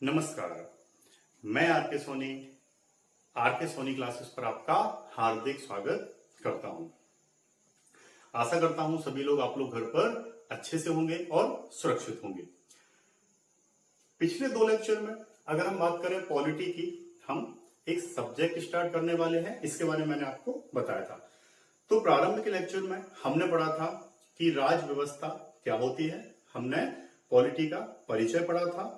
नमस्कार। मैं आर के सोनी क्लासेस पर आपका हार्दिक स्वागत करता हूं। आशा करता हूं सभी लोग आप लोग घर पर अच्छे से होंगे और सुरक्षित होंगे। पिछले 2 लेक्चर में अगर हम बात करें पॉलिटी की, हम एक सब्जेक्ट स्टार्ट करने वाले हैं, इसके बारे में मैंने आपको बताया था। तो प्रारंभ के लेक्चर में हमने पढ़ा था कि राज व्यवस्था क्या होती है, हमने पॉलिटी का परिचय पढ़ा था।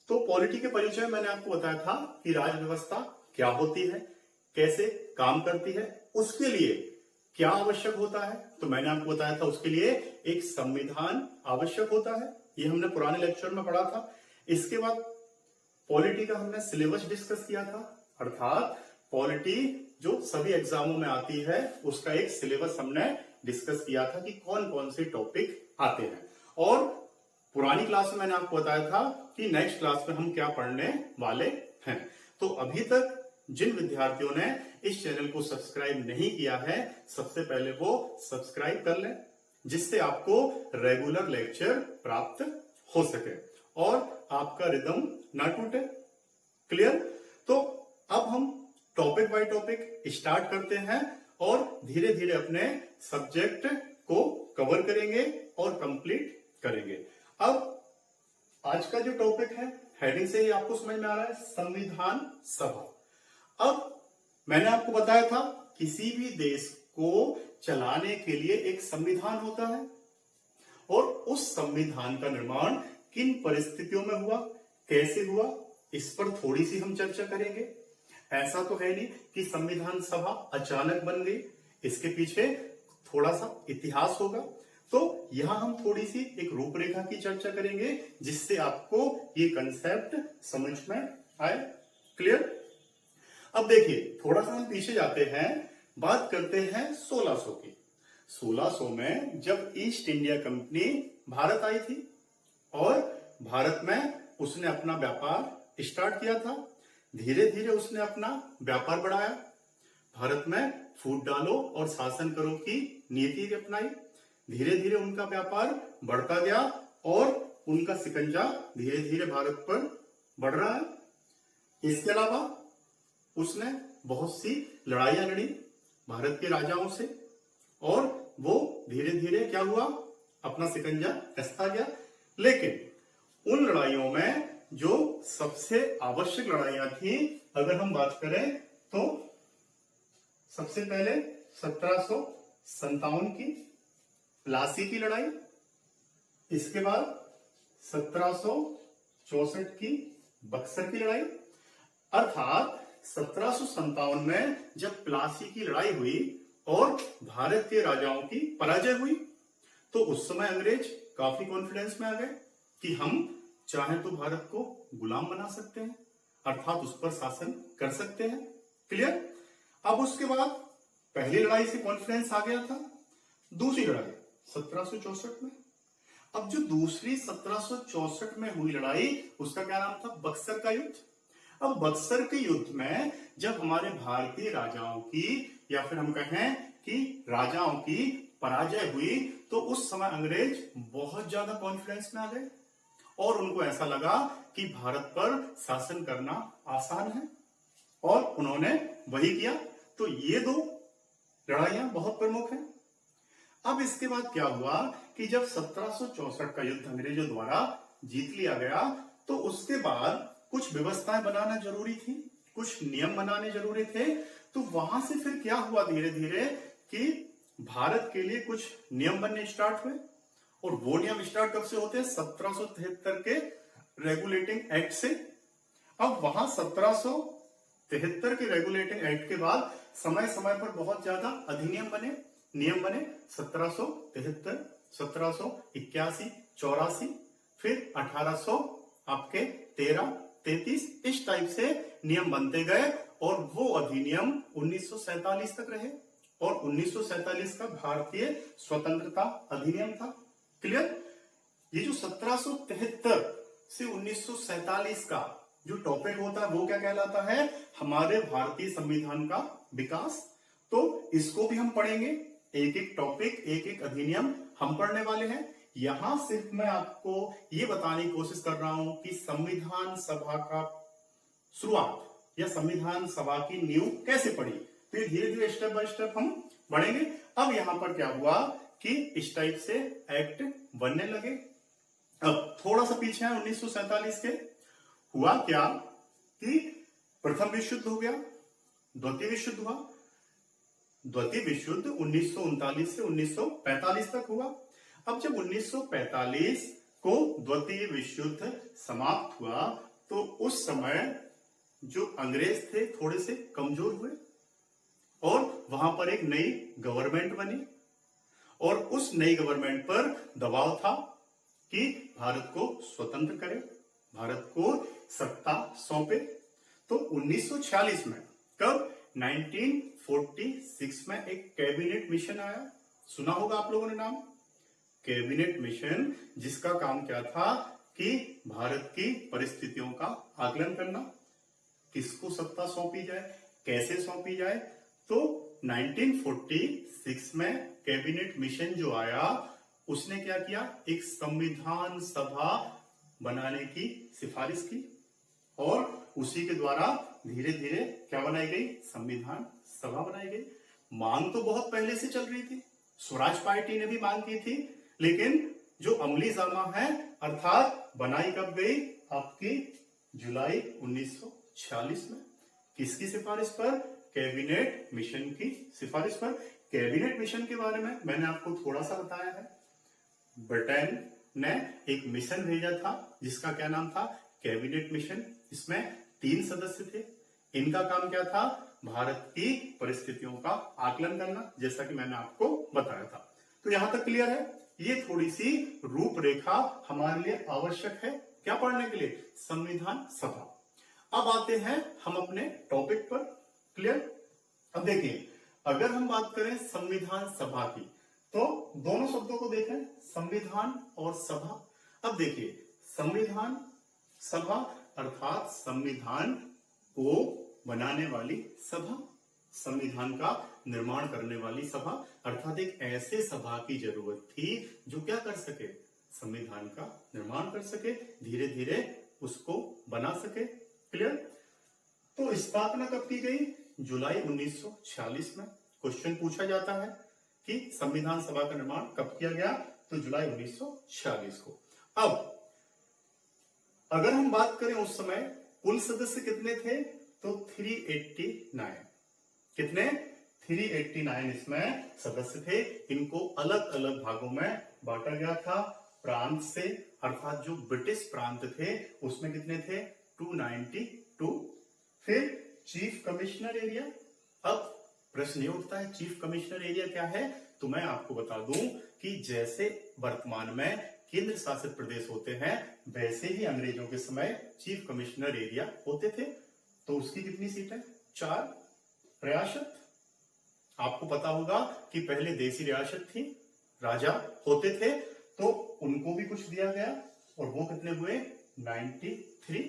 तो पॉलिटी के परिचय में मैंने आपको बताया था कि राज व्यवस्था क्या होती है, कैसे काम करती है, उसके लिए क्या आवश्यक होता है। तो मैंने आपको बताया था उसके लिए एक संविधान आवश्यक होता है, ये हमने पुराने लेक्चर में पढ़ा था। इसके बाद पॉलिटी का हमने सिलेबस डिस्कस किया था, अर्थात पॉलिटी जो सभी एग्जामों में आती है उसका एक सिलेबस हमने डिस्कस किया था कि कौन कौन से टॉपिक आते हैं। और पुरानी क्लास में मैंने आपको बताया था कि नेक्स्ट क्लास में हम क्या पढ़ने वाले हैं। तो अभी तक जिन विद्यार्थियों ने इस चैनल को सब्सक्राइब नहीं किया है, सबसे पहले वो सब्सक्राइब कर लें, जिससे आपको रेगुलर लेक्चर प्राप्त हो सके और आपका रिदम ना टूटे। क्लियर? तो अब हम टॉपिक बाय टॉपिक स्टार्ट करते हैं और धीरे धीरे अपने सब्जेक्ट को कवर करेंगे और कंप्लीट करेंगे। अब आज का जो टॉपिक है, हेडिंग से ही आपको समझ में आ रहा है, संविधान सभा। अब मैंने आपको बताया था किसी भी देश को चलाने के लिए एक संविधान होता है और उस संविधान का निर्माण किन परिस्थितियों में हुआ, कैसे हुआ, इस पर थोड़ी सी हम चर्चा करेंगे। ऐसा तो है नहीं कि संविधान सभा अचानक बन गई, इसके पीछे थोड़ा सा इतिहास होगा। तो यहां हम थोड़ी सी एक रूपरेखा की चर्चा करेंगे जिससे आपको ये कंसेप्ट समझ में आए। क्लियर? अब देखिए, थोड़ा सा हम पीछे जाते हैं, बात करते हैं 1600 की। 1600 में जब ईस्ट इंडिया कंपनी भारत आई थी और भारत में उसने अपना व्यापार स्टार्ट किया था, धीरे धीरे उसने अपना व्यापार बढ़ाया, भारत में फूट डालो और शासन करो की नीति अपनाई। धीरे धीरे उनका व्यापार बढ़ता गया और उनका शिकंजा धीरे धीरे भारत पर बढ़ रहा है। इसके अलावा उसने बहुत सी लड़ाइयां लड़ी भारत के राजाओं से और वो धीरे धीरे क्या हुआ, अपना शिकंजा कसता गया। लेकिन उन लड़ाइयों में जो सबसे आवश्यक लड़ाइयां थी, अगर हम बात करें तो सबसे पहले 1757 की प्लासी की लड़ाई, इसके बाद 1764 की बक्सर की लड़ाई। अर्थात 1757 में जब प्लासी की लड़ाई हुई और भारत के राजाओं की पराजय हुई, तो उस समय अंग्रेज काफी कॉन्फिडेंस में आ गए कि हम चाहे तो भारत को गुलाम बना सकते हैं, अर्थात उस पर शासन कर सकते हैं। क्लियर? अब उसके बाद पहली लड़ाई से कॉन्फिडेंस आ गया था, दूसरी लड़ाई 1764 में। अब जो दूसरी 1764 में हुई लड़ाई, उसका क्या नाम था? बक्सर का युद्ध। अब बक्सर के युद्ध में जब हमारे भारतीय राजाओं की, या फिर हम कहें कि राजाओं की पराजय हुई, तो उस समय अंग्रेज बहुत ज्यादा कॉन्फिडेंस में आ गए और उनको ऐसा लगा कि भारत पर शासन करना आसान है और उन्होंने वही किया। तो ये 2 लड़ाइयां बहुत प्रमुख हैं। अब इसके बाद क्या हुआ कि जब 1764 का युद्ध अंग्रेजों द्वारा जीत लिया गया, तो उसके बाद कुछ व्यवस्थाएं बनाना जरूरी थी, कुछ नियम बनाने जरूरी थे। तो वहां से फिर क्या हुआ, धीरे धीरे कि भारत के लिए कुछ नियम बनने स्टार्ट हुए। और वो नियम स्टार्ट कब से होते हैं? 1773 के रेगुलेटिंग एक्ट से। अब वहां 1773 के रेगुलेटिंग एक्ट के बाद समय समय पर बहुत ज्यादा अधिनियम बने, नियम बने। 1773, 1781, 84, फिर 1800 आपके 13, 33, इस टाइप से नियम बनते गए और वो अधिनियम 1947 तक रहे और 1947 का भारतीय स्वतंत्रता अधिनियम था। क्लियर? ये जो 1773 से 1947 का जो टॉपिक होता है वो क्या कहलाता है? हमारे भारतीय संविधान का विकास। तो इसको भी हम पढ़ेंगे, एक एक टॉपिक, एक एक अधिनियम हम पढ़ने वाले हैं। यहां सिर्फ मैं आपको ये बताने की कोशिश कर रहा हूं कि संविधान सभा का शुरुआत या संविधान सभा की नींव कैसे पड़ी। तो ये धीरे धीरे स्टेप बाय स्टेप हम बढ़ेंगे। अब यहां पर क्या हुआ कि इस टाइप से एक्ट बनने लगे। अब थोड़ा सा पीछे है 1947 के। हुआ क्या कि प्रथम विश्व युद्ध हो गया, द्वितीय विश्व युद्ध हुआ। द्वितीय विश्व युद्ध 1939 से 1945 तक हुआ। अब जब 1945 को द्वितीय विश्व युद्ध समाप्त हुआ तो उस समय जो अंग्रेज थे थोड़े से कमजोर हुए और वहां पर एक नई गवर्नमेंट बनी और उस नई गवर्नमेंट पर दबाव था कि भारत को स्वतंत्र करे, भारत को सत्ता सौंपे। तो 1946 में, कब, 1946 में एक कैबिनेट मिशन आया। सुना होगा आप लोगों ने नाम, कैबिनेट मिशन, जिसका काम क्या था कि भारत की परिस्थितियों का आकलन करना, किसको सत्ता सौंपी जाए, कैसे सौंपी जाए। तो 1946 में कैबिनेट मिशन जो आया उसने क्या किया, एक संविधान सभा बनाने की सिफारिश की और उसी के द्वारा धीरे धीरे क्या बनाई गई, संविधान सभा बनाई गई। मांग तो बहुत पहले से चल रही थी, स्वराज पार्टी ने भी मांग की थी, लेकिन जो अमली जामा है अर्थात बनाई कब गई, आपकी जुलाई 1946 में। किसकी सिफारिश पर, कैबिनेट मिशन की सिफारिश पर। कैबिनेट मिशन के बारे में मैंने आपको थोड़ा सा बताया है। ब्रिटेन ने एक मिशन भेजा था जिसका क्या नाम था, कैबिनेट मिशन। इसमें 3 सदस्य थे। इनका काम क्या था, भारत की परिस्थितियों का आकलन करना, जैसा कि मैंने आपको बताया था। तो यहां तक क्लियर है। ये थोड़ी सी रूपरेखा हमारे लिए आवश्यक है, क्या पढ़ने के लिए, संविधान सभा। अब आते हैं हम अपने टॉपिक पर। क्लियर। अब देखिए, अगर हम बात करें संविधान सभा की तो दोनों शब्दों को देखें, संविधान और सभा। अब देखिए, संविधान सभा अर्थात संविधान को बनाने वाली सभा, संविधान का निर्माण करने वाली सभा, अर्थात एक ऐसे सभा की जरूरत थी जो क्या कर सके, संविधान का निर्माण कर सके, धीरे धीरे उसको बना सके। क्लियर। तो स्थापना कब की गई, जुलाई 1946 में। क्वेश्चन पूछा जाता है कि संविधान सभा का निर्माण कब किया गया, तो जुलाई 1946 को। अब अगर हम बात करें उस समय कुल सदस्य कितने थे, तो 389। कितने, 389 इसमें सदस्य थे। इनको अलग अलग भागों में बांटा गया था। प्रांत से, अर्थात जो ब्रिटिश प्रांत थे उसमें कितने थे, 292। फिर चीफ कमिश्नर एरिया। अब प्रश्न ये उठता है चीफ कमिश्नर एरिया क्या है, तो मैं आपको बता दूं कि जैसे वर्तमान में केंद्र शासित प्रदेश होते हैं वैसे ही अंग्रेजों के समय चीफ कमिश्नर एरिया होते थे। तो उसकी कितनी सीट है, 4। रियासत, आपको पता होगा कि पहले देसी रियासत थी, राजा होते थे, तो उनको भी कुछ दिया गया और वो कितने हुए, 93।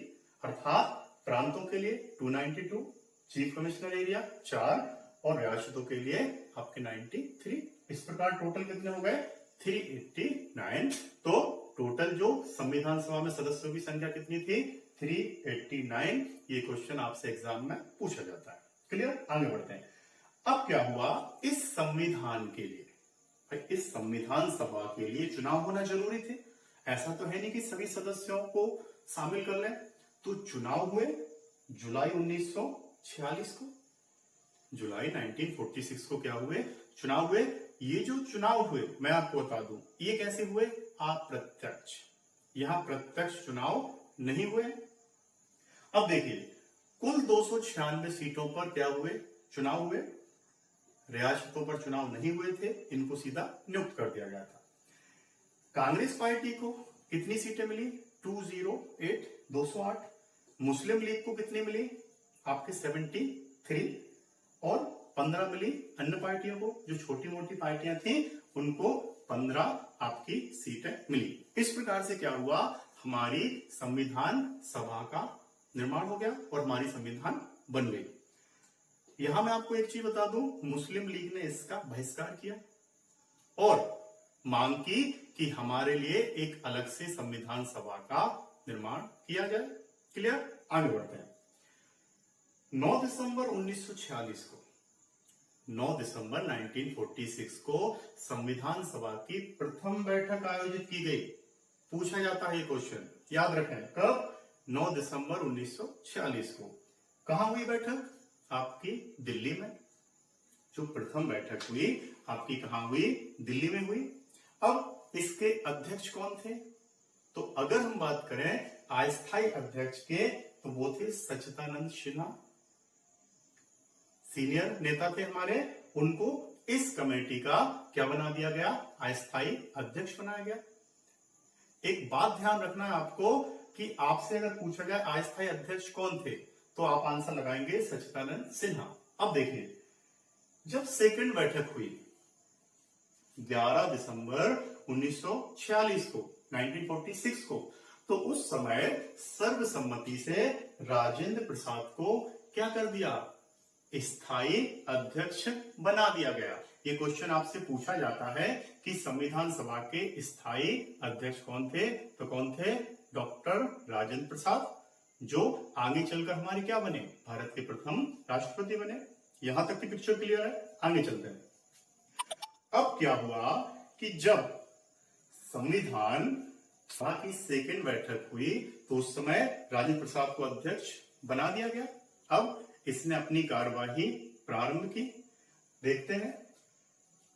अर्थात प्रांतों के लिए 292, चीफ कमिश्नर एरिया 4 और रियासतों के लिए आपके 93। इस प्रकार टोटल कितने हो गए, 389। तो टोटल जो संविधान सभा में सदस्यों की संख्या कितनी थी, 389। ये क्वेश्चन आपसे एग्जाम में पूछा जाता है। क्लियर। आगे बढ़ते हैं। अब क्या हुआ, इस संविधान के लिए, इस संविधान सभा के लिए चुनाव होना जरूरी थे। ऐसा तो है नहीं कि सभी सदस्यों को शामिल कर लें। तो चुनाव हुए जुलाई 1946 को, जुलाई 1946 को क्या हुए, चुनाव हुए। ये जो चुनाव हुए मैं आपको बता दूं, ये कैसे हुए, अप्रत्यक्ष। यहां प्रत्यक्ष चुनाव नहीं हुए। अब देखिए, कुल 296 सीटों पर क्या हुए, चुनाव हुए। रियासतों पर चुनाव नहीं हुए थे, इनको सीधा नियुक्त कर दिया गया था। कांग्रेस पार्टी को कितनी सीटें मिली, 208, 208। मुस्लिम लीग को कितनी मिली, आपके 73 और 15 मिली अन्य पार्टियों को, जो छोटी मोटी पार्टियां थी उनको 15 आपकी सीटें मिली। इस प्रकार से क्या हुआ, हमारी संविधान सभा का निर्माण हो गया और हमारी संविधान बन गई। यहां मैं आपको एक चीज बता दूं, मुस्लिम लीग ने इसका बहिष्कार किया और मांग की कि हमारे लिए एक अलग से संविधान सभा का निर्माण किया जाए। क्लियर? आगे बढ़ते हैं। 9 दिसंबर 1946 को 9 दिसंबर 1946 को संविधान सभा की प्रथम बैठक आयोजित की गई। पूछा जाता है ये क्वेश्चन, याद रखें। कब? 9 दिसंबर 1946 को। कहां हुई बैठक? आपकी दिल्ली में। जो प्रथम बैठक हुई आपकी कहां हुई? दिल्ली में हुई। अब इसके अध्यक्ष कौन थे? तो अगर हम बात करें अस्थायी अध्यक्ष के, तो वो थे सच्चिदानंद सिन्हा, सीनियर नेता थे हमारे। उनको इस कमेटी का क्या बना दिया गया? अस्थायी अध्यक्ष बनाया गया। एक बात ध्यान रखना है आपको कि आपसे अगर पूछा जाए अस्थायी अध्यक्ष कौन थे, तो आप आंसर लगाएंगे सच्चिदानंद सिन्हा। अब देखिए, जब सेकंड बैठक हुई 11 दिसंबर 1946 को, 1946 को, तो उस समय सर्वसम्मति से राजेंद्र प्रसाद को क्या कर दिया? स्थायी अध्यक्ष बना दिया गया। ये क्वेश्चन आपसे पूछा जाता है कि संविधान सभा के स्थायी अध्यक्ष कौन थे? तो कौन थे? डॉक्टर राजेंद्र प्रसाद, जो आगे चलकर हमारे क्या बने? भारत के प्रथम राष्ट्रपति बने। यहां तक की पिक्चर क्लियर है? आगे चलते हैं। अब क्या हुआ कि जब संविधान सभा की सेकंड बैठक हुई, तो उस समय राजेंद्र प्रसाद को अध्यक्ष बना दिया गया। अब इसने अपनी कार्यवाही प्रारंभ की। देखते हैं,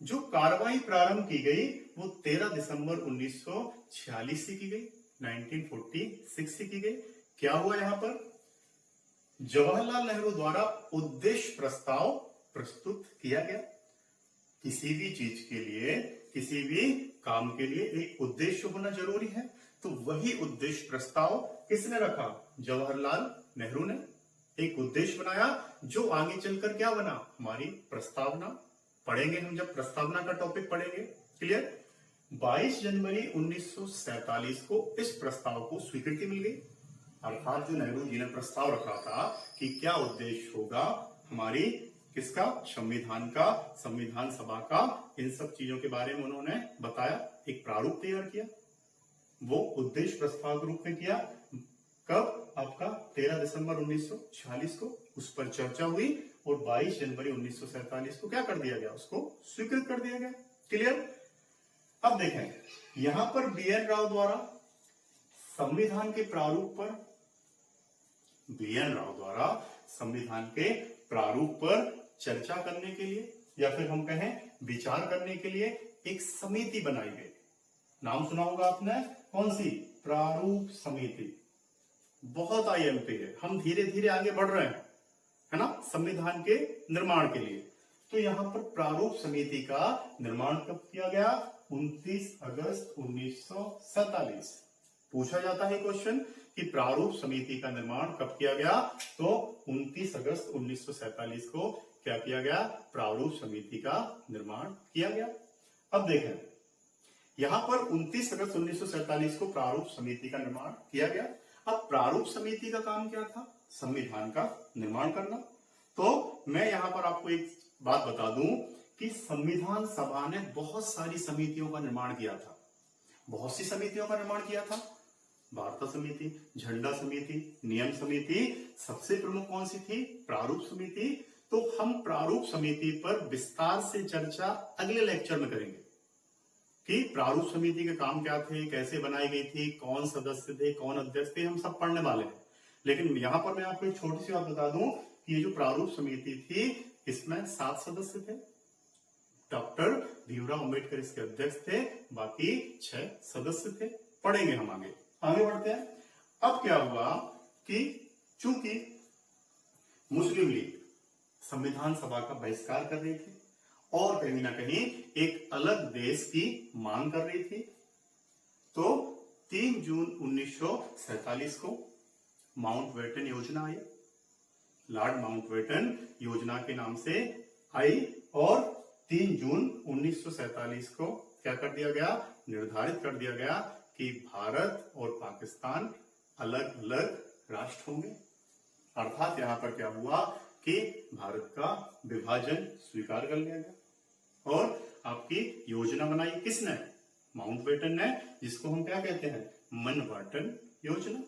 जो कार्यवाही प्रारंभ की गई वो 13 दिसंबर 1946 से की गई, 1946 से की गई। क्या हुआ यहां पर? जवाहरलाल नेहरू द्वारा उद्देश्य प्रस्ताव प्रस्तुत किया गया। किसी भी चीज के लिए, किसी भी काम के लिए एक उद्देश्य होना जरूरी है। तो वही उद्देश्य प्रस्ताव किसने रखा? जवाहरलाल नेहरू ने एक उद्देश्य बनाया, जो आगे चलकर क्या बना? हमारी प्रस्तावना। पढ़ेंगे हम जब प्रस्तावना का टॉपिक पढ़ेंगे। क्लियर? 22 जनवरी 1947 को इस प्रस्ताव को स्वीकृति मिल गई। अर्थात जो नेहरू जी ने प्रस्ताव रखा था कि क्या उद्देश्य होगा हमारी किसका? संविधान का, संविधान सभा का, इन सब चीजों के बारे में उन्होंने बताया, एक प्रारूप तैयार किया। वो उद्देश्य प्रस्ताव के रूप में किया। कब? आपका 13 दिसंबर 1946 को उस पर चर्चा हुई और 22 जनवरी 1947 को क्या कर दिया गया? उसको स्वीकृत कर दिया गया। क्लियर? अब देखें, यहां पर BN राव द्वारा संविधान के प्रारूप पर, BN राव द्वारा संविधान के प्रारूप पर चर्चा करने के लिए, या फिर हम कहें विचार करने के लिए, एक समिति बनाई गई। नाम सुना होगा आपने, कौन सी? प्रारूप समिति। बहुत IMP है, हम धीरे धीरे आगे बढ़ रहे हैं, है ना, संविधान के निर्माण के लिए। तो यहां पर प्रारूप समिति का निर्माण कब किया गया? 29 अगस्त 1947। पूछा जाता है क्वेश्चन कि प्रारूप समिति का निर्माण कब किया गया? तो 29 अगस्त 1947 को क्या किया गया? प्रारूप समिति का निर्माण किया गया। अब देखें, यहां पर 29 अगस्त 1947 को प्रारूप समिति का निर्माण किया गया। अब प्रारूप समिति का काम क्या था? संविधान का निर्माण करना। तो मैं यहां पर आपको एक बात बता दूं कि संविधान सभा ने बहुत सारी समितियों का निर्माण किया था। बहुत सी समितियों का निर्माण किया था। वार्ता समिति, झंडा समिति, नियम समिति, सबसे प्रमुख कौन सी थी? प्रारूप समिति। तो हम प्रारूप समिति पर विस्तार से चर्चा अगले लेक्चर में करेंगे कि प्रारूप समिति के काम क्या थे, कैसे बनाई गई थी, कौन सदस्य थे, कौन अध्यक्ष थे, हम सब पढ़ने वाले हैं। लेकिन यहां पर मैं आपको एक छोटी सी बात बता दूं कि ये जो प्रारूप समिति थी, इसमें 7 सदस्य थे। डॉक्टर भीमराव अंबेडकर इसके अध्यक्ष थे, बाकी 6 सदस्य थे। पढ़ेंगे हम आगे। आगे बढ़ते हैं। अब क्या हुआ कि चूंकि मुस्लिम लीग संविधान सभा का बहिष्कार कर रही थी और कहीं ना कहीं एक अलग देश की मांग कर रही थी, तो 3 जून 1947 को माउंटबेटन योजना आई। लॉर्ड माउंटबेटन योजना के नाम से आई और 3 जून 1947 को क्या कर दिया गया? निर्धारित कर दिया गया कि भारत और पाकिस्तान अलग अलग राष्ट्र होंगे। अर्थात यहां पर क्या हुआ कि भारत का विभाजन स्वीकार कर लिया गया और आपकी योजना बनाई किसने? माउंटबेटन ने, जिसको हम क्या कहते हैं, मनबाटन योजना।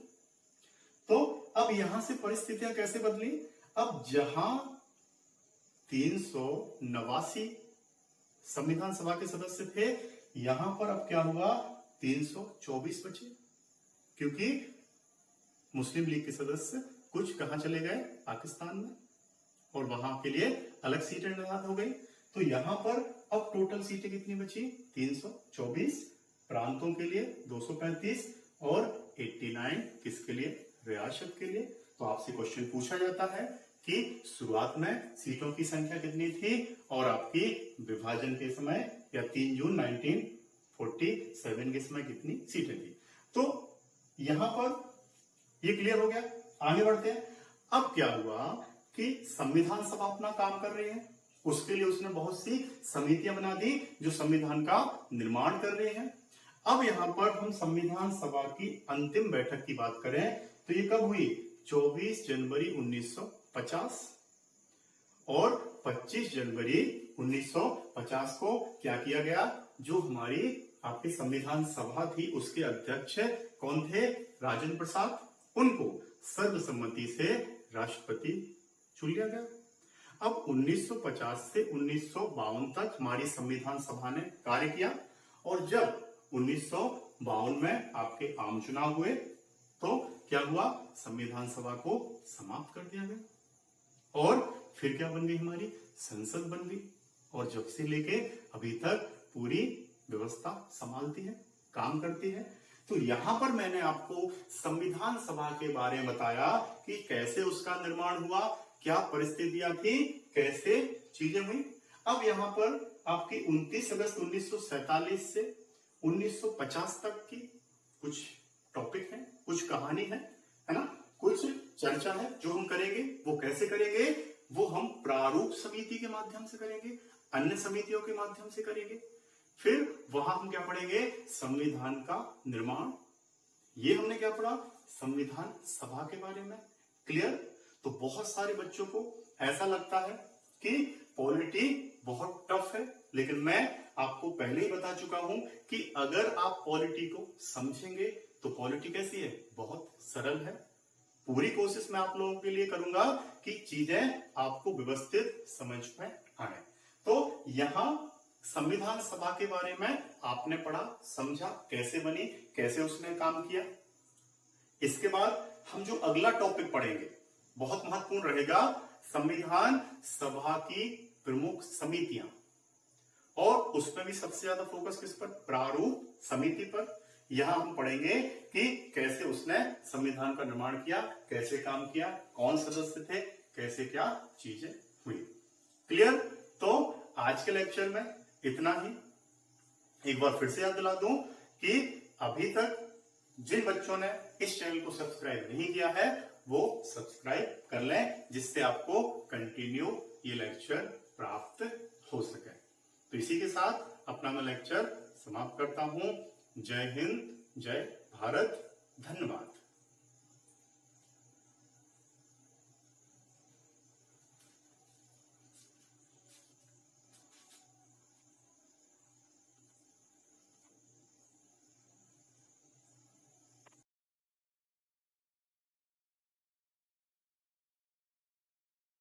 तो अब यहां से परिस्थितियां कैसे बदली? अब जहां 389 संविधान सभा के सदस्य थे, यहां पर अब क्या हुआ, 324 बचे, क्योंकि मुस्लिम लीग के सदस्य कुछ कहां चले गए, पाकिस्तान में, और वहां के लिए अलग सीटें निर्धारित हो गई। तो यहां पर अब टोटल सीटें कितनी बची, 324, प्रांतों के लिए 235 और 89 किसके लिए, रियासत के लिए। तो आपसे क्वेश्चन पूछा जाता है कि शुरुआत में सीटों की संख्या कितनी थी और आपकी विभाजन के समय या 3 जून 1947 के समय कितनी सीटें थी। तो यहां पर ये क्लियर हो गया। आगे बढ़ते हैं। अब क्या हुआ कि संविधान सभा अपना काम कर रही है, उसके लिए उसने बहुत सी समितियां बना दी जो संविधान का निर्माण कर रहे हैं। अब यहां पर हम संविधान सभा की अंतिम बैठक की बात करें तो ये कब हुई, 24 जनवरी 1950 और 25 जनवरी 1950 को क्या किया गया, जो हमारी आपकी संविधान सभा थी उसके अध्यक्ष कौन थे, राजेंद्र प्रसाद, उनको सर्वसम्मति से राष्ट्रपति चुन लिया गया। अब 1950 से 1952 तक हमारी संविधान सभा ने कार्य किया और जब 1952 में आपके आम चुनाव हुए तो क्या हुआ, संविधान सभा को समाप्त कर दिया गया और फिर क्या बन गई, हमारी संसद बन गई और जब से लेके अभी तक पूरी व्यवस्था संभालती है, काम करती है। तो यहां पर मैंने आपको संविधान सभा के बारे में बताया कि कैसे उसका निर्माण हुआ, क्या परिस्थितियां थी, कैसे चीजें हुई। अब यहां पर आपकी 29 अगस्त 1947 से 1950 तक की कुछ टॉपिक है, कुछ कहानी है ना, कुछ चर्चा है जो हम करेंगे। वो कैसे करेंगे, वो हम प्रारूप समिति के माध्यम से करेंगे, अन्य समितियों के माध्यम से करेंगे। फिर वहां हम क्या पढ़ेंगे, संविधान का निर्माण। ये हमने क्या पढ़ा, संविधान सभा के बारे में। क्लियर? तो बहुत सारे बच्चों को ऐसा लगता है कि पॉलिटी बहुत टफ है, लेकिन मैं आपको पहले ही बता चुका हूं कि अगर आप पॉलिटी को समझेंगे तो पॉलिटी कैसी है, बहुत सरल है। पूरी कोशिश मैं आप लोगों के लिए करूंगा कि चीजें आपको व्यवस्थित समझ में आए। तो यहां संविधान सभा के बारे में आपने पढ़ा, समझा, कैसे बनी, कैसे उसने काम किया। इसके बाद हम जो अगला टॉपिक पढ़ेंगे बहुत महत्वपूर्ण रहेगा, संविधान सभा की प्रमुख समितियां, और उसमें भी सबसे ज्यादा फोकस किस पर, प्रारूप समिति पर। यहां हम पढ़ेंगे कि कैसे उसने संविधान का निर्माण किया, कैसे काम किया, कौन सदस्य थे, कैसे क्या चीजें हुई। क्लियर? तो आज के लेक्चर में इतना ही। एक बार फिर से याद दिला दूं कि अभी तक जिन बच्चों ने इस चैनल को सब्सक्राइब नहीं किया है वो सब्सक्राइब कर लें, जिससे आपको कंटिन्यू ये लेक्चर प्राप्त हो सके। तो इसी के साथ अपना मैं लेक्चर समाप्त करता हूं। जय हिंद, जय भारत, धन्यवाद।